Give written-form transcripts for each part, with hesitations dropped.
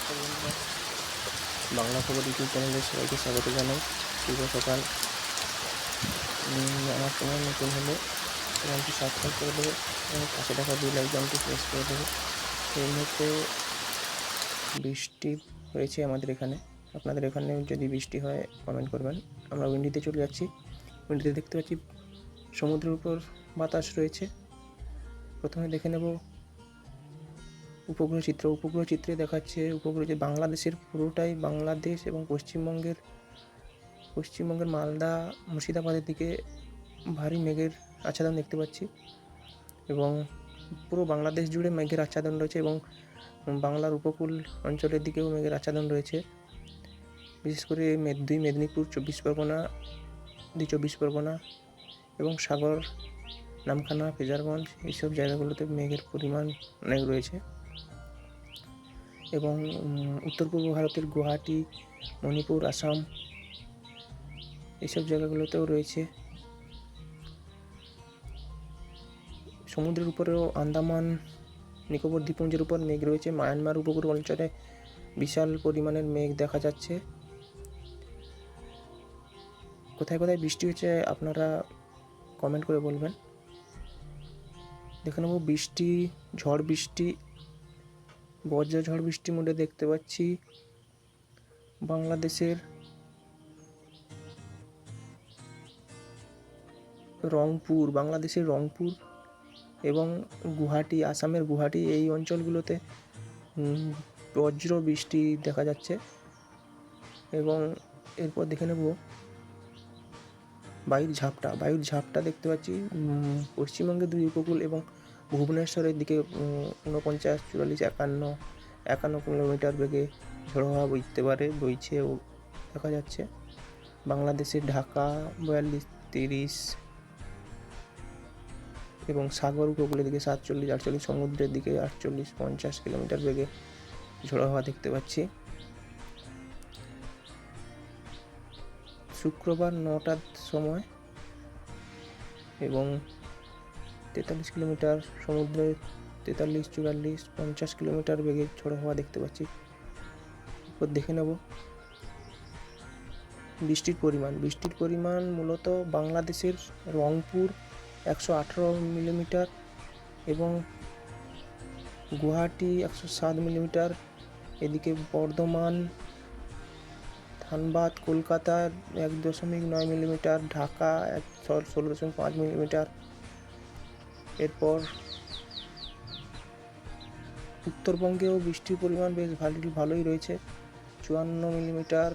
নমস্কার বন্ধুরা, বাংলা খবর ইউটিউব চ্যানেলে সবাইকে স্বাগত জানাই। শুভ সকাল। আমার চ্যানেল নতুন হলে চ্যানেলটি সাবস্ক্রাইব করে দেবে এবং পাশে থাকা বেল আইকনটি প্রেস করে দেবে। এই মুহূর্তে বৃষ্টি হয়েছে আমাদের এখানে। আপনাদের এখানে যদি বৃষ্টি হয় কমেন্ট করবেন। আমরা উইন্ডিতে চলে যাচ্ছি। উইন্ডিতে দেখতে পাচ্ছি সমুদ্রের উপর বাতাস রয়েছে। প্রথমে দেখে নেব উপগ্রহ চিত্রে দেখাচ্ছে যে বাংলাদেশের পুরোটাই বাংলাদেশ এবং পশ্চিমবঙ্গের মালদা মুর্শিদাবাদের দিকে ভারী মেঘের আচ্ছাদন দেখতে পাচ্ছি এবং পুরো বাংলাদেশ জুড়ে মেঘের আচ্ছাদন রয়েছে এবং বাংলার উপকূল অঞ্চলের দিকেও মেঘের আচ্ছাদন রয়েছে। বিশেষ করে মেদিনীপুর, চব্বিশ পরগনা এবং সাগর, নামখানা, ফেজারগঞ্জ এইসব জায়গাগুলোতে মেঘের পরিমাণ অনেক রয়েছে এবং উত্তর পূর্ব ভারতের গুয়াহাটি, মণিপুর, আসাম এইসব জায়গাগুলোতেও রয়েছে। সমুদ্রের উপরেও আন্দামান নিকোবর দ্বীপপুঞ্জের উপর মেঘ রয়েছে। মায়ানমার উপকূল অঞ্চলে বিশাল পরিমাণের মেঘ দেখা যাচ্ছে। কোথায় কোথায় বৃষ্টি হচ্ছে আপনারা কমেন্ট করে বলবেন। দেখে নেব ঝড় বৃষ্টি, ঝড় বৃষ্টি মোডে দেখতে পাচ্ছি বাংলাদেশের রংপুর এবং গুয়াহাটি, আসামের গুয়াহাটি এই অঞ্চলগুলোতে বজ্র বৃষ্টি দেখা যাচ্ছে। এবং এরপর দেখে নেব বায়ুর ঝাপটা দেখতে পাচ্ছি পশ্চিমবঙ্গের দুই উপকূল এবং ভুবনেশ্বরের দিকে 49, 44, 51 কিলোমিটার বেগে ঝড়ো হাওয়া বইছেও দেখা যাচ্ছে। বাংলাদেশের ঢাকা 42, 30 এবং সাগর উপকূলের দিকে 47, 48, সমুদ্রের দিকে 48, 50 কিলোমিটার বেগে ঝড়ো হাওয়া দেখতে পাচ্ছি। শুক্রবার 9টার সময় এবং 43 কিলোমিটার সমুদ্রে 43, 44, 50 কিলোমিটার বেগে ঝড়ো হাওয়া দেখতে পাচ্ছি। এরপর দেখে নেব বৃষ্টির পরিমাণ মূলত বাংলাদেশের রংপুর 118 মিলিমিটার এবং গুয়াহাটি 107 মিলিমিটার, এদিকে বর্ধমান, ধানবাদ, কলকাতা 1.9 মিলিমিটার, ঢাকা 16.5 মিলিমিটার। এরপর উত্তরবঙ্গেও বৃষ্টির পরিমাণ বেশ ভালোই রয়েছে, 54 মিলিমিটার।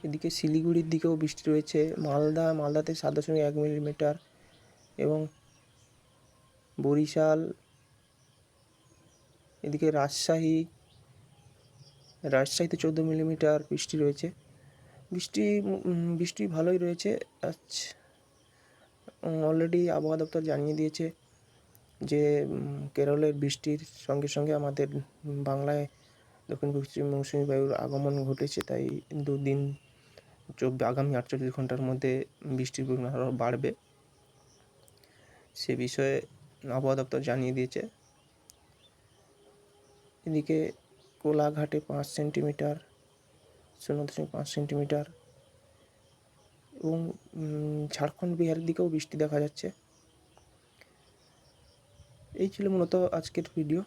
এদিকে শিলিগুড়ির দিকেও বৃষ্টি রয়েছে, মালদাতে 7.1 মিলিমিটার এবং বরিশাল, এদিকে রাজশাহীতে 14 মিলিমিটার বৃষ্টি রয়েছে। বৃষ্টি ভালোই রয়েছে। অলরেডি আবহাওয়া দপ্তর জানিয়ে দিয়েছে যে কেরলের বৃষ্টির সঙ্গে সঙ্গে আমাদের বাংলায় দক্ষিণ পশ্চিম মৌসুমী বায়ুর আগমন ঘটেছে, তাই আগামী 48 ঘন্টার মধ্যে বৃষ্টির পরিমাণ আরও বাড়বে। সে বিষয়ে আবহাওয়া দপ্তর জানিয়ে দিয়েছে। এদিকে কোলাঘাটে 5 সেন্টিমিটার, 0.5 সেন্টিমিটার এবং ঝাড়খণ্ড, বিহারের দিকেও বৃষ্টি দেখা যাচ্ছে। এই ছিল মূলত আজকের ভিডিও।